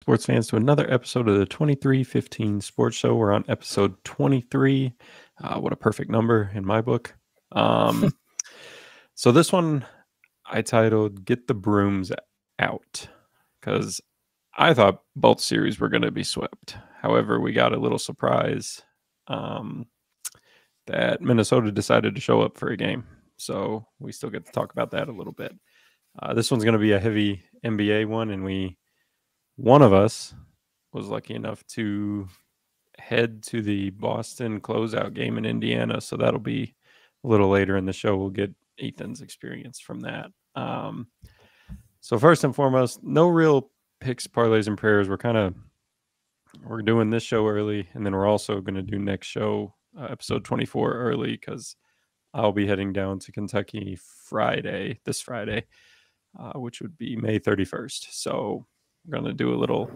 sports fans, to another episode of the 2315 Sports Show. We're on episode 23. What a perfect number in my book. So this one I titled Get the Brooms Out, because I thought both series were going to be swept. However, we got a little surprise that Minnesota decided to show up for a game. So we still get to talk about that a little bit. This one's going to be a heavy NBA one, and one of us was lucky enough to head to the Boston closeout game in Indiana. So that'll be a little later in the show. We'll get Ethan's experience from that. So first and foremost, no real picks, parlays, and prayers. We're doing this show early, and then we're also going to do next show, episode 24, early, because I'll be heading down to Kentucky this Friday, which would be May 31st. So we're going to do a little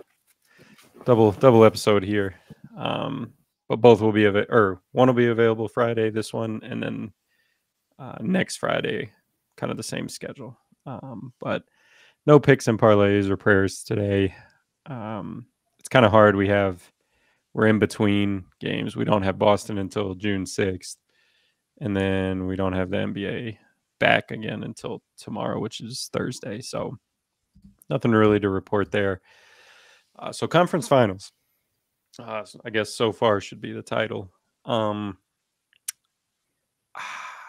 double episode here. But both will be one will be available Friday, this one, and then next Friday, kind of the same schedule. But no picks and parlays or prayers today. It's kind of hard. We're in between games. We don't have Boston until June 6th. And then we don't have the NBA back again until tomorrow, which is Thursday. So nothing really to report there. So conference finals, I guess so far should be the title. I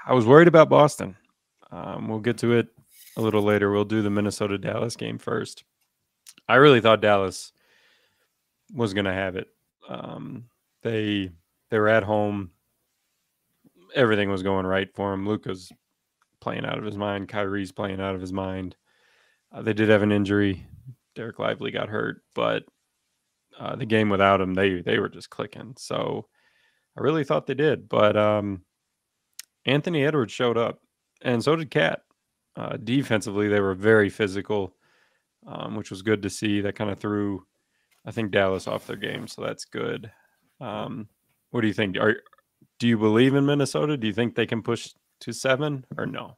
was worried about Boston. We'll get to it a little later. We'll do the Minnesota-Dallas game first. I really thought Dallas was going to have it. They were at home. Everything was going right for them. Luka's playing out of his mind. Kyrie's playing out of his mind. They did have an injury. Derek Lively got hurt, but the game without him, they were just clicking. So I really thought they did. But Anthony Edwards showed up, and so did Cat. Defensively, they were very physical, which was good to see. That kind of threw, I think, Dallas off their game, so that's good. What do you think? Do you believe in Minnesota? Do you think they can push to 7 or no?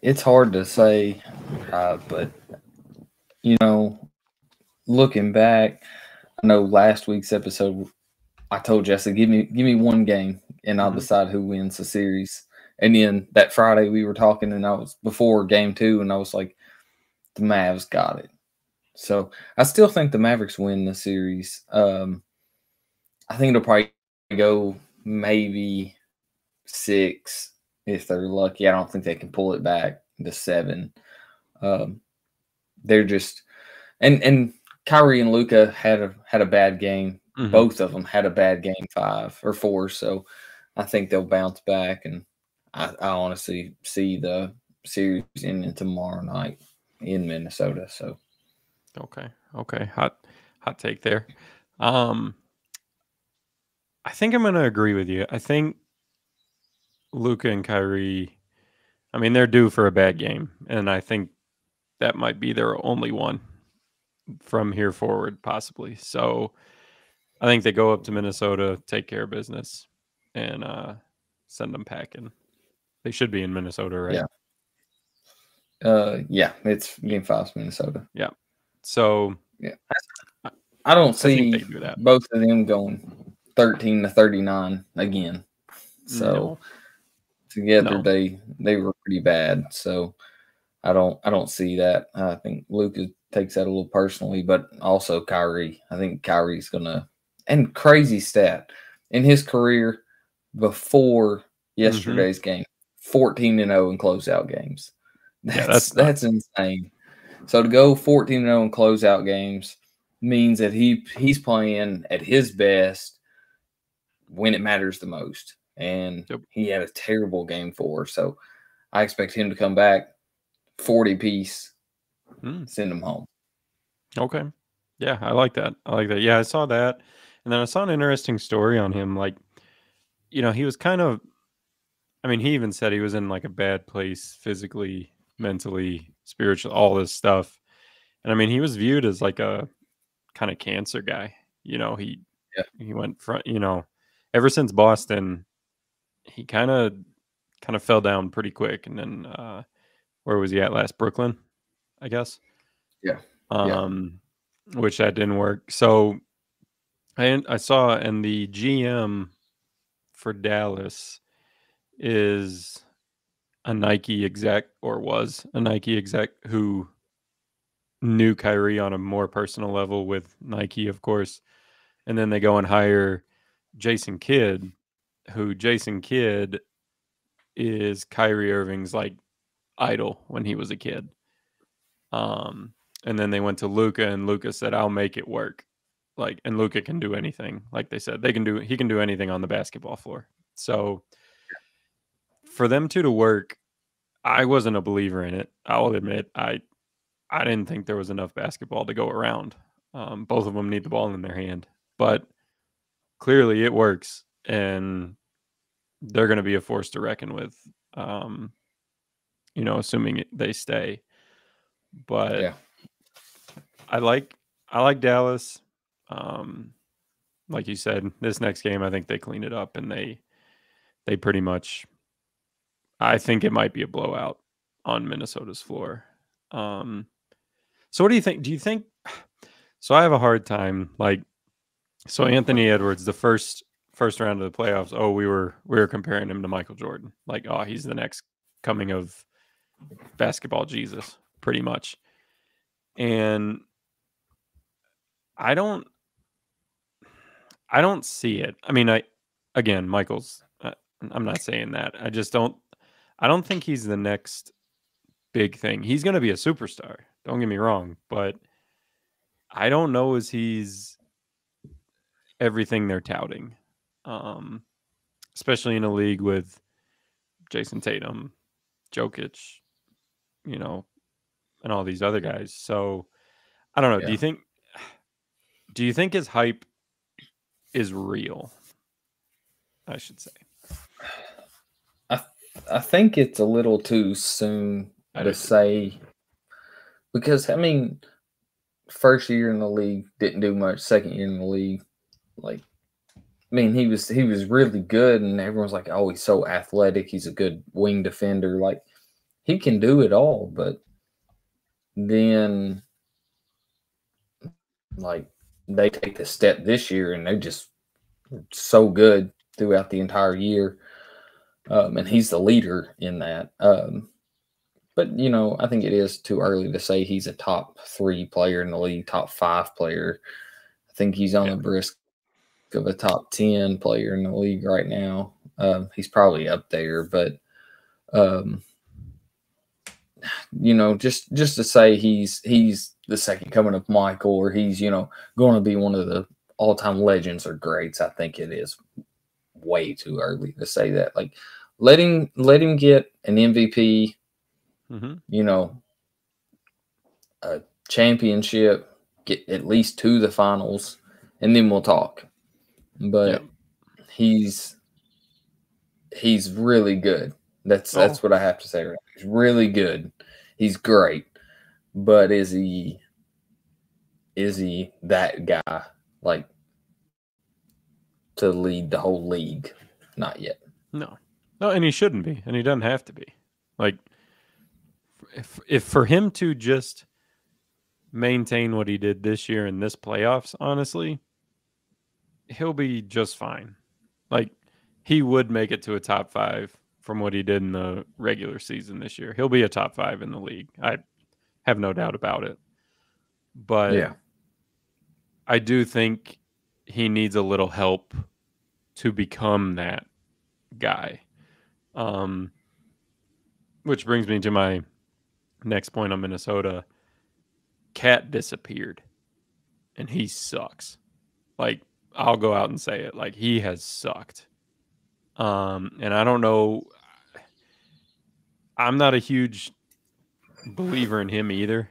It's hard to say, but looking back, I know last week's episode, I told you, I said, give me one game and I'll decide who wins the series. And then that Friday we were talking, and I was before game 2, and I was like, the Mavs got it. So I still think the Mavericks win the series. I think it'll probably go maybe 6 if they're lucky. I don't think they can pull it back to 7. They're just and Kyrie and Luka had a bad game. Mm-hmm. Both of them had a bad game 5 or 4. So I think they'll bounce back, and I honestly see the series ending tomorrow night in Minnesota. So okay, hot take there. I think I'm going to agree with you. I think Luka and Kyrie, I mean, they're due for a bad game, and I think that might be their only one from here forward, possibly. So I think they go up to Minnesota, take care of business, and send them packing. They should be in Minnesota, right? Yeah. It's game 5's Minnesota. Yeah. So yeah, I don't see both of them going 13-39 again. So together they were pretty bad. So I don't see that. I think Luka takes that a little personally, but also Kyrie. I think Kyrie's gonna, and crazy stat in his career before yesterday's game, 14-0 in closeout games. That's insane. So to go 14-0 in closeout games means that he's playing at his best when it matters the most. And he had a terrible game 4. So I expect him to come back 40 piece, send him home. Okay. Yeah, I like that. Yeah, I saw that. And then I saw an interesting story on him. Like, he was kind of, I mean, he even said he was in like a bad place physically, mentally, spiritually, all this stuff. And I mean, he was viewed as like a kind of cancer guy. He went from, ever since Boston, he kind of fell down pretty quick. And then where was he at last? Brooklyn, I guess. Yeah. Which that didn't work. So I saw, and the GM for Dallas is a Nike exec, or was a Nike exec, who knew Kyrie on a more personal level with Nike, of course. And then they go and hire Jason Kidd, who Jason Kidd is Kyrie Irving's like idol when he was a kid. And then they went to Luka, and Luka said, "I'll make it work." Like, and Luka can do anything. Like they said, he can do anything on the basketball floor. So for them two to work, I wasn't a believer in it. I'll admit, I didn't think there was enough basketball to go around. Both of them need the ball in their hand, but clearly it works, and they're going to be a force to reckon with. Assuming they stay. But yeah. I like Dallas. Like you said, this next game, I think they clean it up, and they pretty much. I think it might be a blowout on Minnesota's floor. So what do you think? Do you think? So I have a hard time. So Anthony Edwards, the first round of the playoffs. Oh, we were comparing him to Michael Jordan. Like, oh, he's the next coming of basketball Jesus, pretty much. And I don't see it. I mean, Michael's. I'm not saying that. I just don't. I don't think he's the next big thing. He's going to be a superstar. Don't get me wrong, but I don't know as he's everything they're touting, especially in a league with Jason Tatum, Jokic, and all these other guys. So I don't know. Yeah. Do you think his hype is real? I should say. I think it's a little too soon to say, because I mean, first year in the league didn't do much. Second year in the league, he was really good, and everyone's like, oh, he's so athletic. He's a good wing defender. Like, he can do it all. But then, like, they take the step this year, and they're just so good throughout the entire year. And he's the leader in that. But, I think it is too early to say he's a top 3 player in the league, top 5 player. I think he's on the brisk of a top 10 player in the league right now. He's probably up there, but, just to say he's the second coming of Michael, or he's, going to be one of the all-time legends or greats, I think it is way too early to say that. Like, let him get an MVP, a championship, get at least to the finals, and then we'll talk. But he's really good. That's what I have to say right now. He's really good. He's great. But is he that guy, like, to lead the whole league? Not yet. No, and he shouldn't be, and he doesn't have to be. Like, if for him to just maintain what he did this year in this playoffs, honestly, he'll be just fine. Like, he would make it to a top 5 from what he did in the regular season this year. He'll be a top 5 in the league. I have no doubt about it. But I do think he needs a little help to become that guy. Which brings me to my next point on Minnesota. Cat disappeared, and he sucks. Like, I'll go out and say it. Like, he has sucked. And I don't know. I'm not a huge believer in him either.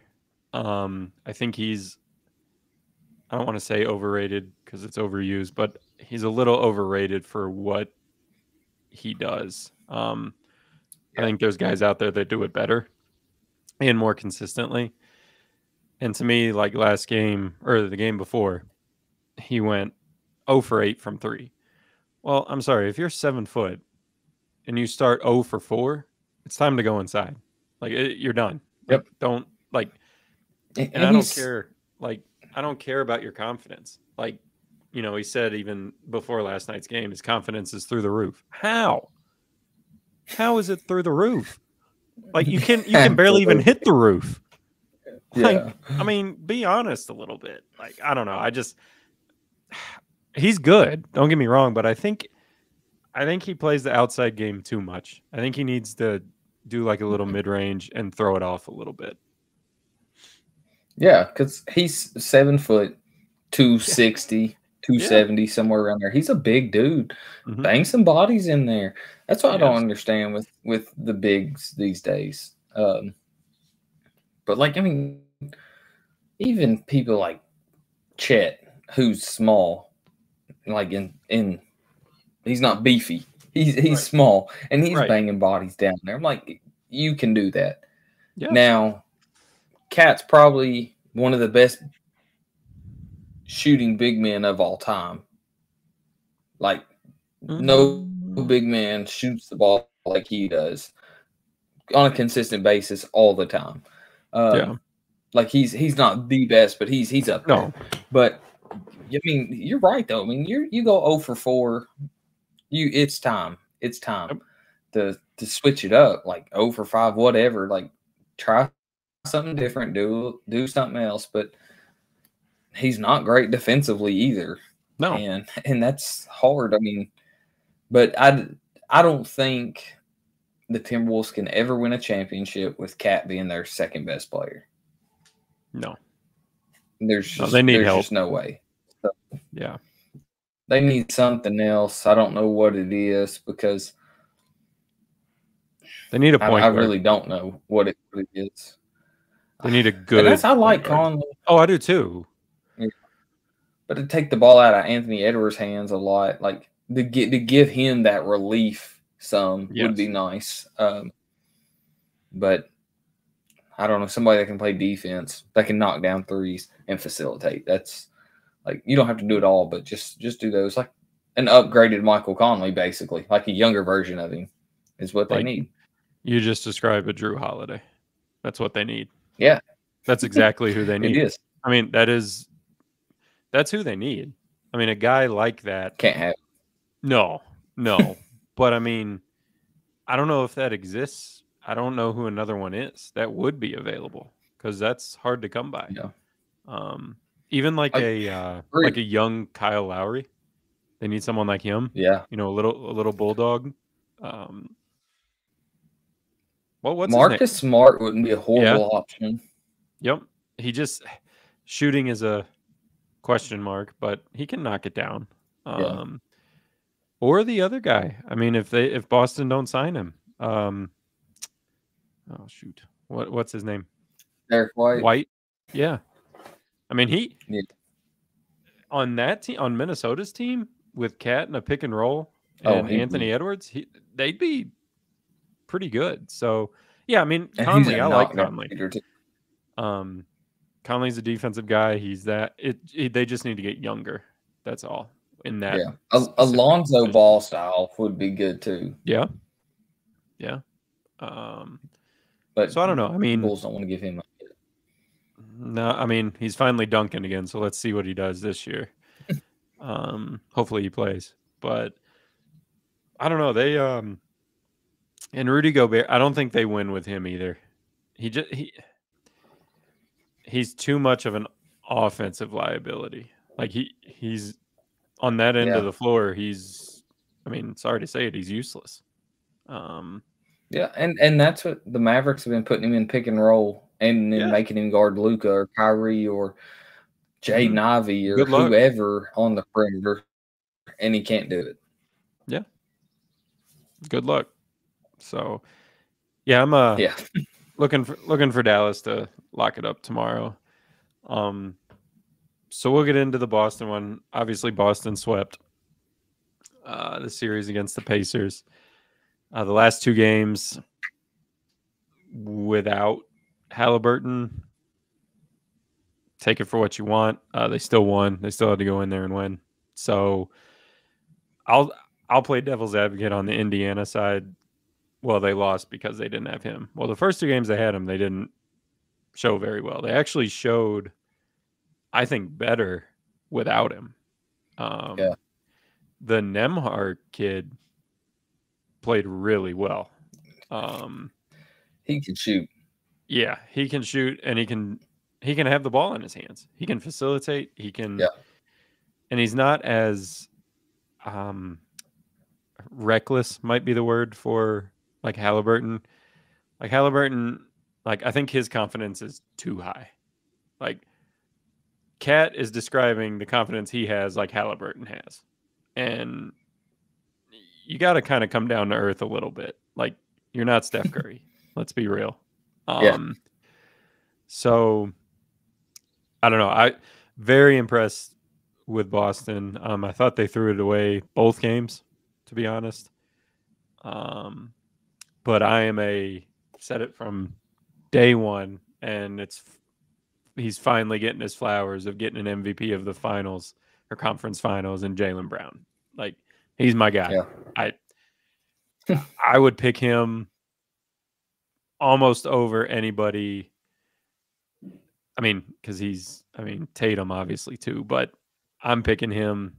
I think he's, I don't want to say overrated because it's overused, but he's a little overrated for what he does. I think there's guys out there that do it better and more consistently. And to me, like last game or the game before, he went 0 for 8 from 3. Well, I'm sorry. If you're 7 foot and you start 0 for 4, it's time to go inside. Like, you're done. Yep. Don't, like, And I don't care. Like, I don't care about your confidence. Like, he said even before last night's game, his confidence is through the roof. How? How is it through the roof? Like, you can barely even hit the roof. Like, yeah. I mean, be honest a little bit. Like, I don't know. He's good. Don't get me wrong, but I think he plays the outside game too much. I think he needs to do like a little mid-range and throw it off a little bit. Yeah, because he's 7 foot, 260, 270, somewhere around there. He's a big dude. Mm-hmm. Bang some bodies in there. That's what I don't understand with the bigs these days. But like, I mean, even people like Chet, who's small, like in he's not beefy. He's small and he's banging bodies down there. I'm like, you can do that. Yeah. Now, Cat's probably one of the best shooting big men of all time. Like, no big man shoots the ball like he does on a consistent basis all the time. Like, he's not the best, but he's up there. But I mean, you're right though. I mean, you go 0 for 4. It's time. It's time to switch it up. Like 0 for 5, whatever. Like, try something different. Do something else. But he's not great defensively either. No, and that's hard. I mean, but I don't think the Timberwolves can ever win a championship with Cat being their second best player. No, there's help. Just no way. So, yeah, they need something else. I don't know what it is because they need a point. I really don't know what it is. They need a good. And I like Conley. Oh, I do too. Yeah. But to take the ball out of Anthony Edwards' hands a lot, like to give him that relief, would be nice. But I don't know, somebody that can play defense, that can knock down threes and facilitate. That's like, you don't have to do it all, but just do those. Like an upgraded Michael Conley, basically, like a younger version of him, is what they need. You just described a Drew Holiday. That's what they need. Yeah, that's exactly who they need. It is. I mean, that's who they need. I mean, a guy like that can't have. No. But I mean, I don't know if that exists. I don't know who another one is that would be available because that's hard to come by. Yeah. Even like a young Kyle Lowry, they need someone like him. Yeah. A little bulldog. What's Marcus Smart wouldn't be a horrible option. Yep. He just shooting is a question mark, but he can knock it down. Or the other guy. I mean, if Boston don't sign him, oh shoot, what's his name? Derek White. White, yeah. I mean, on that team, on Minnesota's team with Cat and a pick and roll and Anthony Edwards, they'd be pretty good. So yeah, I mean, Conley, I like Conley. Conley's a defensive guy. He's that. They just need to get younger. That's all. In that, Alonzo Ball style would be good too. Yeah. But so I don't know. I mean, Bulls don't want to give him. No, I mean, he's finally dunking again. So let's see what he does this year. Hopefully he plays. But I don't know. They and Rudy Gobert. I don't think they win with him either. He's too much of an offensive liability. Like he's on that end of the floor. I mean, sorry to say it, he's useless. Yeah, and that's what the Mavericks have been putting him in pick and roll and then making him guard Luka or Kyrie or Jaden Ivey or whoever on the perimeter, and he can't do it. Yeah. Good luck. So, yeah, I'm looking for Dallas to lock it up tomorrow. So we'll get into the Boston one. Obviously, Boston swept the series against the Pacers. The last two games without Halliburton, take it for what you want. They still won. They still had to go in there and win. So I'll play devil's advocate on the Indiana side. Well, they lost because they didn't have him. Well, the first two games they had him, they didn't show very well. They actually showed, I think, better without him. Yeah. The Nembhard kid played really well. He can shoot. Yeah, he can shoot, and he can have the ball in his hands. He can facilitate. He can, and he's not as reckless. Might be the word for like Halliburton. Like Halliburton, like I think his confidence is too high. Like Cat is describing the confidence he has, like Halliburton has, and you got to kind of come down to earth a little bit. Like you're not Steph Curry. Let's be real. So I don't know. I very impressed with Boston. I thought they threw it away both games, to be honest. But I am said it from day one, and he's finally getting his flowers of getting an MVP of the finals or conference finals and Jaylen Brown. Like he's my guy. Yeah. I would pick him almost over anybody. I mean, because Tatum obviously too, but I'm picking him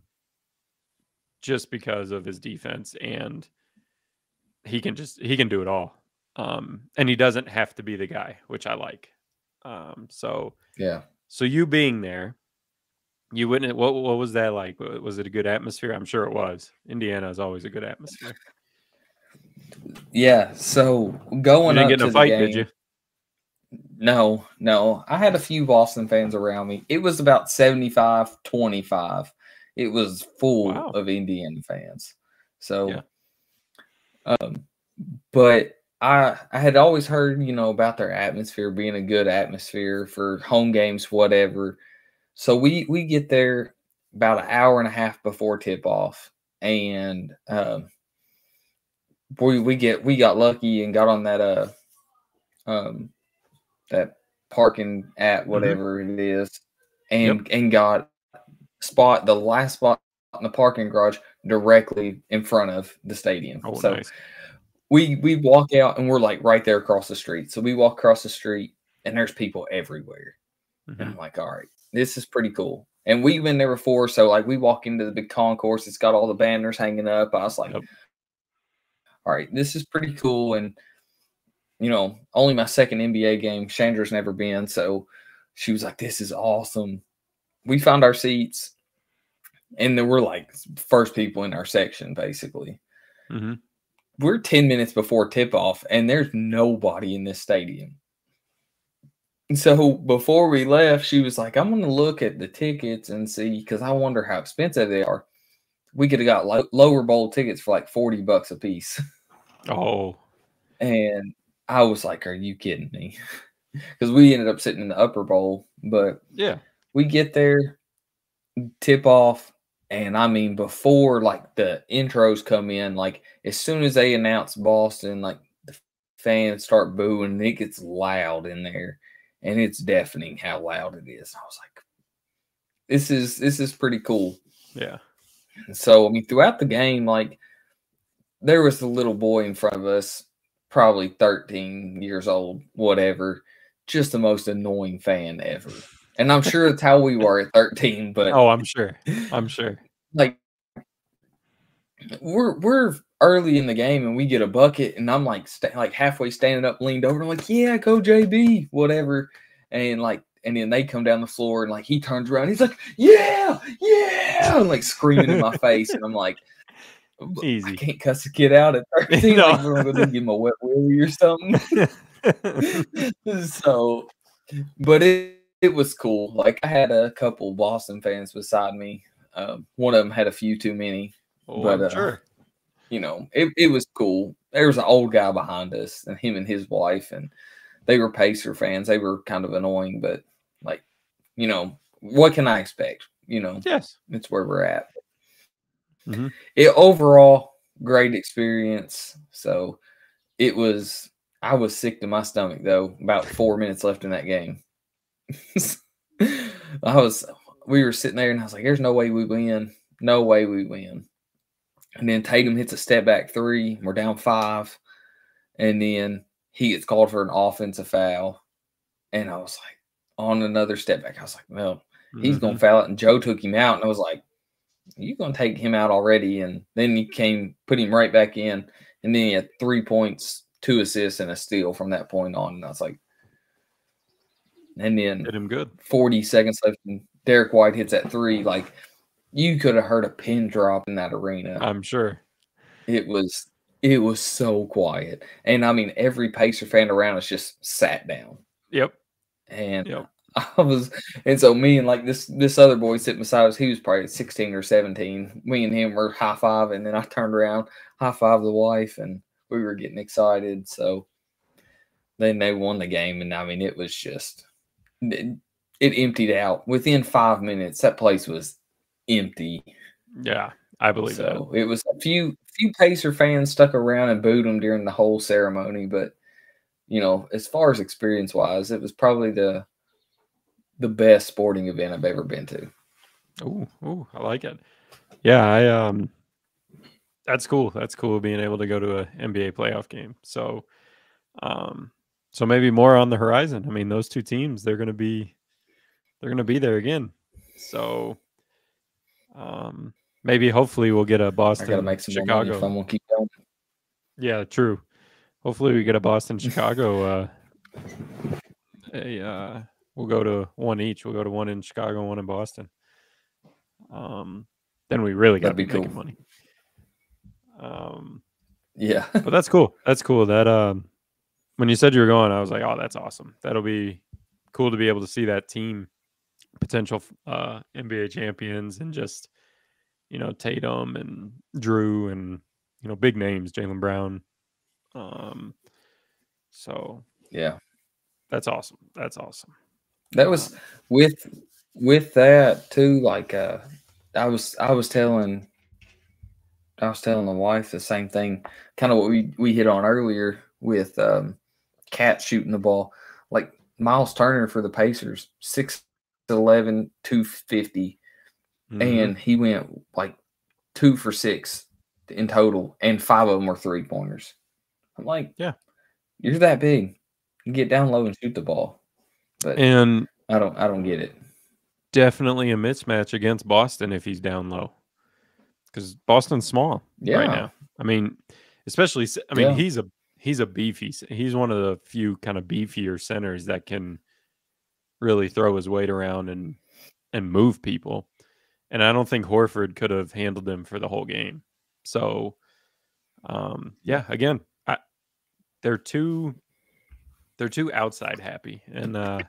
just because of his defense, and he can do it all. And he doesn't have to be the guy, which I like. So you being there, you wouldn't. What was that like? Was it a good atmosphere? I'm sure it was. Indiana is always a good atmosphere. Yeah. So going you didn't up get in to a fight, the game, did you? No. I had a few Boston fans around me. It was about 75-25. It was full of Indiana fans. So, but I had always heard, about their atmosphere being a good atmosphere for home games, whatever. So we get there about an hour and a half before tip off, and we got lucky and got on that that parking app, whatever it is, and got the last spot in the parking garage directly in front of the stadium. So nice. We walk out and we're like right there across the street. So we walk across the street and there's people everywhere. And I'm like, all right, this is pretty cool. And we've been there before. So like we walk into the big concourse, it's got all the banners hanging up. I was like, all right, this is pretty cool. And only my second NBA game. Chandra's never been. So she was like, this is awesome. We found our seats and then we're like first people in our section, basically. We're 10 minutes before tip off and there's nobody in this stadium. And so before we left, she was like, I'm going to look at the tickets and see, because I wonder how expensive they are. We could have got lower bowl tickets for like $40 a piece. Oh. And I was like, are you kidding me? Because we ended up sitting in the upper bowl. But we get there, tip off. And I mean, before like the intros come in, like as soon as they announce Boston, like the fans start booing, and it gets loud in there, and it's deafening how loud it is. I was like, this is pretty cool. Yeah. And so I mean, throughout the game, like there was a little boy in front of us, probably 13 years old, whatever, just the most annoying fan ever. And I'm sure it's how we were at 13, but I'm sure. Like we're early in the game and we get a bucket and I'm like halfway standing up, leaned over, and I'm like, yeah, go JB, whatever. And then they come down the floor and like he turns around, he's like, yeah, and like screaming in my face, and I'm like, easy. I can't cuss a kid out at 13. No. Like we're gonna give him a wet willy or something. So, but it was cool. Like I had a couple Boston fans beside me. One of them had a few too many, but sure. It was cool. There was an old guy behind us, and him and his wife, and they were Pacer fans. They were kind of annoying, but like, what can I expect? Yes, it's where we're at. It overall great experience. So I was sick to my stomach though. About 4 minutes left in that game. We were sitting there and I was like, there's no way we win. No way we win. And then Tatum hits a step back three. We're down 5. And then he gets called for an offensive foul. And I was like, on another step back, I was like, well, he's going to foul it. And Joe took him out. And I was like, you're going to take him out already. And then he put him right back in. And then he had 3 points, 2 assists, and a steal from that point on. And I was like, and then hit him good. 40 seconds left, and Derek White hits that 3. Like, you could have heard a pin drop in that arena. I'm sure. It was so quiet. And, I mean, every Pacer fan around us just sat down. Yep. And and so me and like this other boy sitting beside us, he was probably 16 or 17. Me and him were high five, and then I turned around, high five the wife, and we were getting excited. So then they won the game, and I mean it was just it emptied out within 5 minutes. That place was empty. Yeah, I believe that. So it was a few Pacer fans stuck around and booed them during the whole ceremony, but you know, as far as experience wise, it was probably the best sporting event I've ever been to. Oh, I like it. Yeah, that's cool. That's cool being able to go to a NBA playoff game. So, so maybe more on the horizon. I mean, those two teams, they're going to be there again. So, maybe hopefully we'll get a Boston, I got to make some Chicago. more money if I'm going to keep going. Yeah, true. Hopefully we get a Boston, Chicago. We'll go to one each. We'll go to one in Chicago, one in Boston. Then we really got to be making money. Yeah, but that's cool. That's cool. That when you said you were going, I was like, oh, that's awesome. That'll be cool to be able to see that team, potential NBA champions, and just Tatum and Drew and big names, Jaylen Brown. So yeah, that's awesome. That's awesome. That was with that too. Like I was telling the wife the same thing, kind of what we hit on earlier with Cat shooting the ball. Like Miles Turner for the Pacers, 6'11", 250, and he went like 2 for 6 in total, and 5 of them were 3-pointers. I'm like, yeah, you're that big, you get down low and shoot the ball. But I don't get it. Definitely a mismatch against Boston if he's down low, because Boston's small right now. I mean, especially he's a beefy. He's one of the few kind of beefier centers that can really throw his weight around and move people. And I don't think Horford could have handled him for the whole game. So, again, they're too outside happy, and I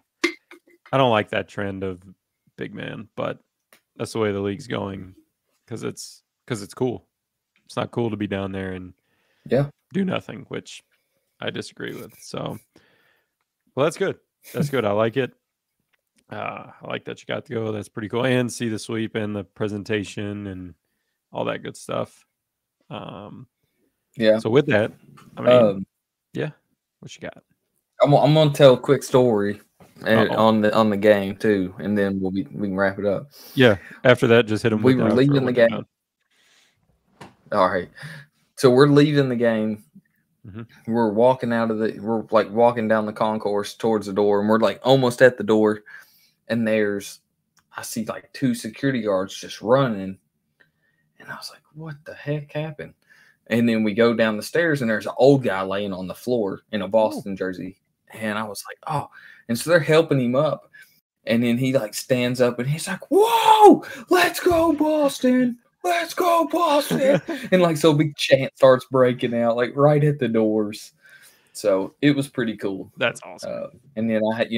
don't like that trend of big man, but that's the way the league's going because it's cool. It's not cool to be down there and do nothing, which I disagree with. So, well, that's good. That's good. I like it. I like that you got to go. That's pretty cool. And see the sweep and the presentation and all that good stuff. So with that, I mean, what you got? I'm gonna tell a quick story on the game too, and then we can wrap it up. Yeah. After that, just hit them. We were leaving the game. All right. So we're leaving the game. Mm-hmm. We're walking walking down the concourse towards the door, and we're like almost at the door. And I see like 2 security guards just running. And I was like, what the heck happened? And then we go down the stairs, and there's an old guy laying on the floor in a Boston jersey. And I was like, oh. And so they're helping him up. And then he like stands up, and he's like, whoa, let's go, Boston. Let's go, Boston. And like, so big chant starts breaking out like right at the doors. So it was pretty cool. That's awesome. And then I had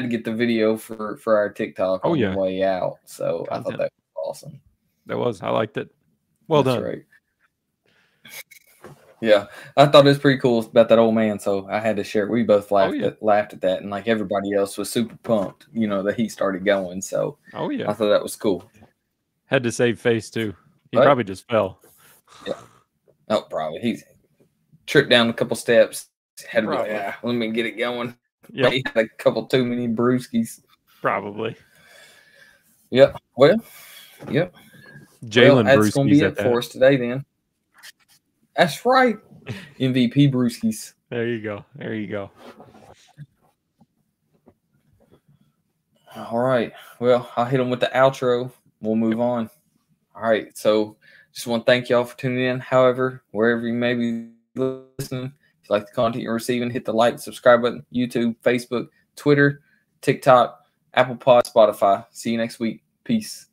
to get the video for our TikTok on the way out. So I thought that was awesome. That was. I liked it. Well done. Right. Yeah, I thought it was pretty cool about that old man, so I had to share it. We both laughed at that, and like everybody else was super pumped, that he started going. So I thought that was cool. Had to save face too. He probably just fell. Yeah. Oh, probably. He tripped down a couple steps. Had to be like, let me get it going. Yeah, he had a couple too many brewskis. Probably. Yep. Well, yep. Jalen that's going to be it for us today then. That's right. MVP brewskis. There you go. All right. Well, I'll hit them with the outro. We'll move on. All right. So just want to thank y'all for tuning in. However, wherever you may be listening, if you like the content you're receiving, hit the like, subscribe button, YouTube, Facebook, Twitter, TikTok, Apple Pod, Spotify. See you next week. Peace.